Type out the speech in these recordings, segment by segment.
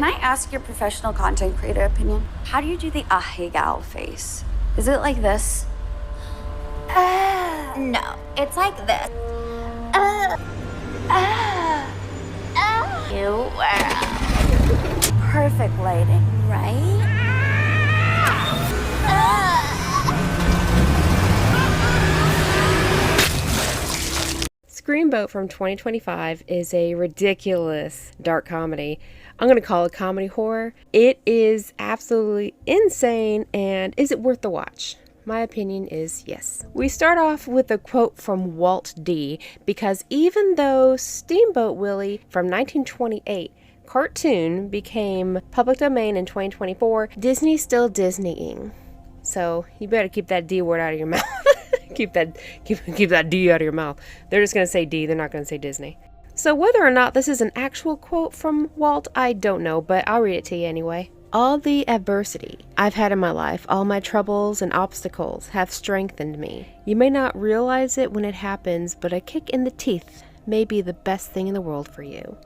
Can I ask your professional content creator opinion? How do you do the hey gal face? Is it like this? No, it's like this. You Perfect lighting, right? Screamboat from 2025 is a ridiculous dark comedy. I'm going to call it comedy horror. It is absolutely insane, and is it worth the watch? My opinion is yes. We start off with a quote from Walt D, because even though Steamboat Willie from 1928 cartoon became public domain in 2024, Disney's still Disneying. So you better keep that D word out of your mouth. keep that D out of your mouth. They're just going to say D, they're not going to say Disney. So whether or not this is an actual quote from Walt, I don't know, but I'll read it to you anyway. All the adversity I've had in my life, all my troubles and obstacles have strengthened me. You may not realize it when it happens, but a kick in the teeth may be the best thing in the world for you.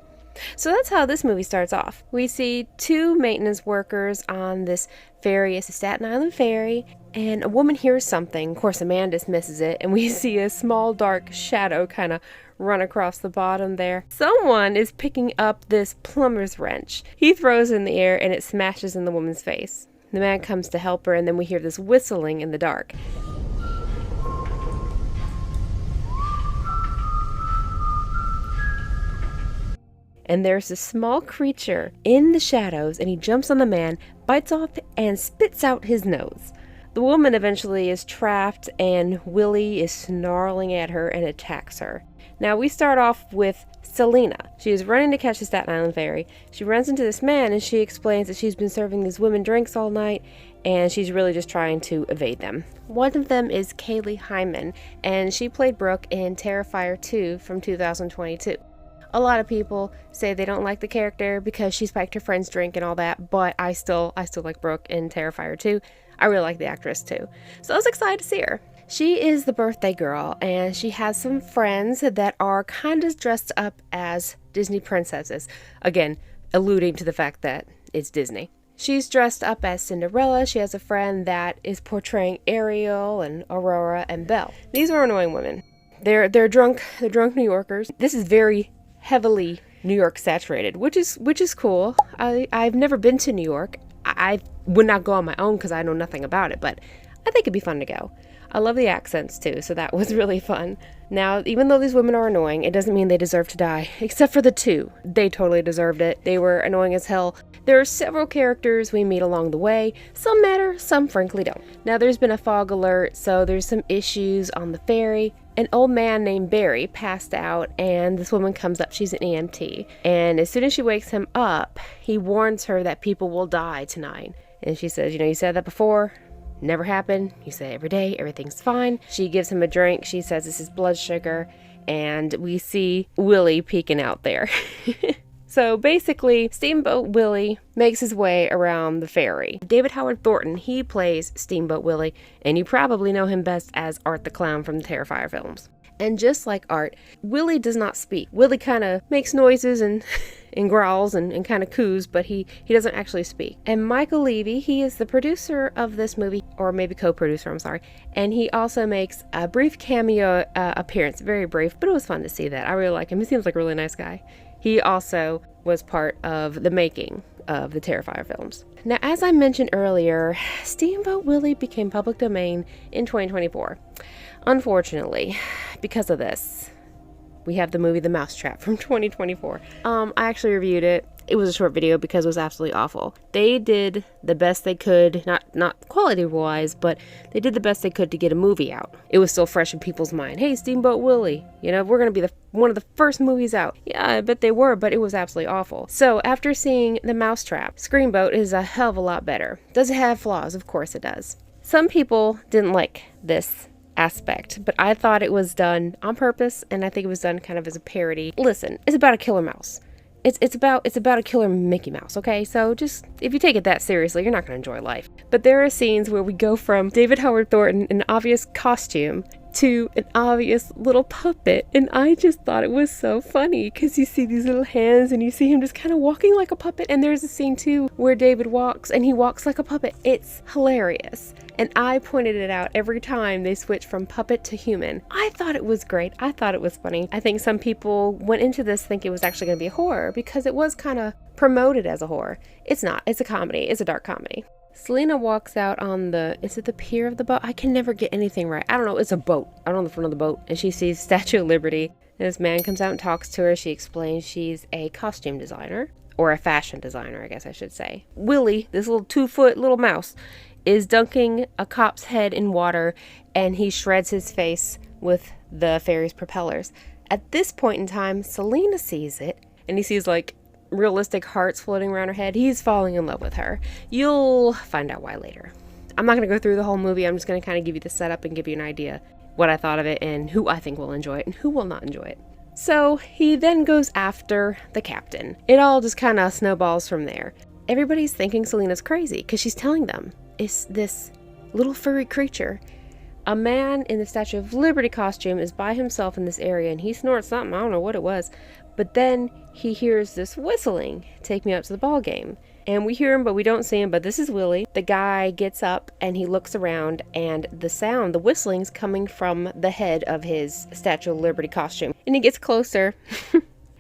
So that's how this movie starts off. We see two maintenance workers on this ferry. It's the Staten Island Ferry, and a woman hears something. Of course, a man dismisses it, and we see a small dark shadow kind of run across the bottom there. Someone is picking up this plumber's wrench. He throws it in the air, and it smashes in the woman's face. The man comes to help her, and then we hear this whistling in the dark. And there's this small creature in the shadows, and he jumps on the man, bites off, and spits out his nose. The woman eventually is trapped, and Willie is snarling at her and attacks her. Now we start off with Selena. She is running to catch the Staten Island Ferry. She runs into this man, and she explains that she's been serving these women drinks all night, and she's really just trying to evade them. One of them is Kaylee Hyman, and she played Brooke in Terrifier 2 from 2022. A lot of people say they don't like the character because she spiked her friend's drink and all that, but I still like Brooke in Terrifier 2. I really like the actress too. So I was excited to see her. She is the birthday girl, and she has some friends that are kind of dressed up as Disney princesses. Again, alluding to the fact that it's Disney. She's dressed up as Cinderella. She has a friend that is portraying Ariel and Aurora and Belle. These are annoying women. They're drunk New Yorkers. This is very heavily New York saturated, which is cool. I've never been to New York. I would not go on my own because I know nothing about it, but I think it'd be fun to go. I love the accents too, so that was really fun. Now, even though these women are annoying, it doesn't mean they deserve to die, except for the two. They totally deserved it. They were annoying as hell. There are several characters we meet along the way. Some matter, some frankly don't. Now, there's been a fog alert, so there's some issues on the ferry. An old man named Barry passed out, and this woman comes up. She's an EMT. And as soon as she wakes him up, he warns her that people will die tonight. And she says, you said that before. Never happened. You say every day, everything's fine. She gives him a drink. She says this is blood sugar. And we see Willie peeking out there. So basically, Steamboat Willie makes his way around the ferry. David Howard Thornton, he plays Steamboat Willie, and you probably know him best as Art the Clown from the Terrifier films. And just like Art, Willie does not speak. Willie kind of makes noises and growls and kind of coos, but he doesn't actually speak. And Michael Levy, he is the producer of this movie, or maybe co-producer, I'm sorry. And he also makes a brief cameo appearance, very brief, but it was fun to see that. I really like him. He seems like a really nice guy. He also was part of the making of the Terrifier films. Now, as I mentioned earlier, Steamboat Willie became public domain in 2024. Unfortunately, because of this, we have the movie The Mousetrap from 2024. I actually reviewed it. It was a short video because it was absolutely awful. They did the best they could, not quality-wise, but they did the best they could to get a movie out. It was still fresh in people's mind. Hey, Steamboat Willie, we're going to be one of the first movies out. Yeah, I bet they were, but it was absolutely awful. So after seeing The Mousetrap, Screamboat is a hell of a lot better. Does it have flaws? Of course it does. Some people didn't like this aspect, but I thought it was done on purpose, and I think it was done kind of as a parody. Listen, it's about a killer mouse. It's about a killer Mickey Mouse, okay? So just, if you take it that seriously, you're not going to enjoy life. But there are scenes where we go from David Howard Thornton in obvious costume to an obvious little puppet. And I just thought it was so funny because you see these little hands and you see him just kind of walking like a puppet. And there's a scene too where David walks and he walks like a puppet. It's hilarious. And I pointed it out every time they switch from puppet to human. I thought it was great. I thought it was funny. I think some people went into this thinking it was actually going to be a horror because it was kind of promoted as a horror. It's not. It's a comedy. It's a dark comedy. Selena walks out on is it the pier of the boat? I can never get anything right. I don't know. It's a boat. Out on the front of the boat. And she sees Statue of Liberty. And this man comes out and talks to her. She explains she's a costume designer. Or a fashion designer, I guess I should say. Willie, this little 2-foot little mouse, is dunking a cop's head in water, and he shreds his face with the ferry's propellers. At this point in time, Selena sees it, and he sees like realistic hearts floating around her head. He's falling in love with her. You'll find out why later. I'm not going to go through the whole movie. I'm just going to kind of give you the setup and give you an idea what I thought of it and who I think will enjoy it and who will not enjoy it. So he then goes after the captain. It all just kind of snowballs from there. Everybody's thinking Selena's crazy because she's telling them it's this little furry creature. A man in the Statue of Liberty costume is by himself in this area and he snorts something. I don't know what it was. But then he hears this whistling. Take me up to the ball game. And we hear him, but we don't see him. But this is Willie. The guy gets up and he looks around and the sound, the whistling's coming from the head of his Statue of Liberty costume. And he gets closer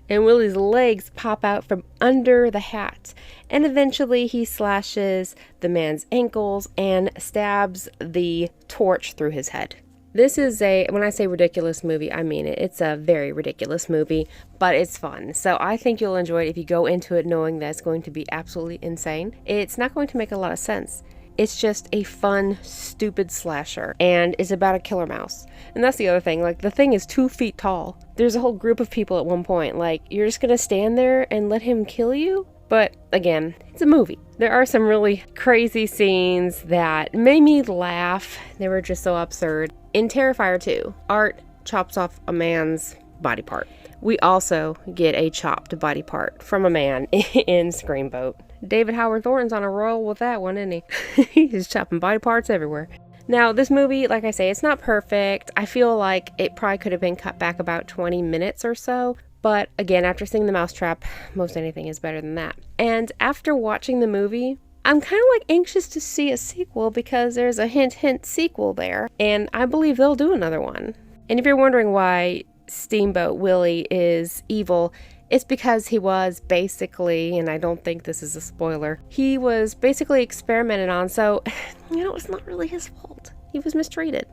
and Willie's legs pop out from under the hat. And eventually he slashes the man's ankles and stabs the torch through his head. This is when I say ridiculous movie, I mean it. It's a very ridiculous movie, but it's fun. So I think you'll enjoy it if you go into it knowing that it's going to be absolutely insane. It's not going to make a lot of sense. It's just a fun, stupid slasher, and it's about a killer mouse. And that's the other thing, like the thing is 2 feet tall. There's a whole group of people at one point, like you're just gonna stand there and let him kill you? But again, it's a movie. There are some really crazy scenes that made me laugh. They were just so absurd. In Terrifier 2, Art chops off a man's body part. We also get a chopped body part from a man in Screamboat. David Howard Thornton's on a roll with that one, isn't he? He's chopping body parts everywhere. Now, this movie, like I say, it's not perfect. I feel like it probably could have been cut back about 20 minutes or so. But again, after seeing The Mousetrap, most anything is better than that. And after watching the movie, I'm kind of like anxious to see a sequel because there's a hint sequel there. And I believe they'll do another one. And if you're wondering why Steamboat Willie is evil, it's because he was basically, and I don't think this is a spoiler, he was basically experimented on. So, it's not really his fault. He was mistreated.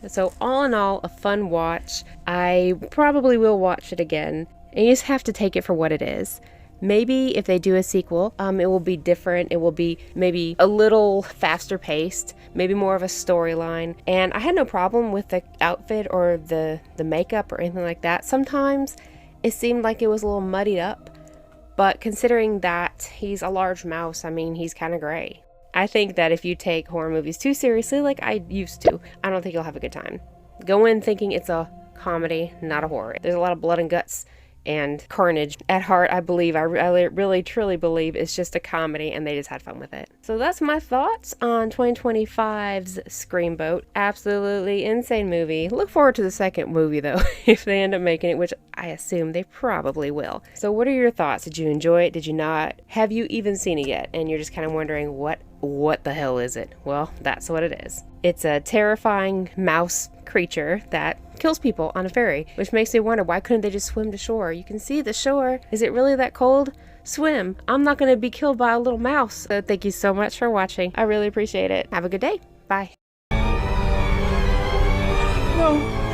So all in all, a fun watch. I probably will watch it again. And you just have to take it for what it is. Maybe if they do a sequel, it will be different. It will be maybe a little faster paced, maybe more of a storyline. And I had no problem with the outfit or the makeup or anything like that. Sometimes it seemed like it was a little muddied up. But considering that he's a large mouse, I mean, he's kind of gray. I think that if you take horror movies too seriously like I used to, I don't think you'll have a good time. Go in thinking it's a comedy, not a horror. There's a lot of blood and guts and carnage. At heart, I believe, I really truly believe it's just a comedy and they just had fun with it. So that's my thoughts on 2025's Screamboat. Absolutely insane movie. Look forward to the second movie though, if they end up making it, which I assume they probably will. So what are your thoughts? Did you enjoy it? Did you not? Have you even seen it yet? And you're just kind of wondering what the hell is it? Well, that's what it is. It's a terrifying mouse creature that kills people on a ferry, which makes me wonder, why couldn't they just swim to shore? You can see the shore. Is it really that cold? Swim. I'm not going to be killed by a little mouse. So thank you so much for watching. I really appreciate it. Have a good day. Bye. No.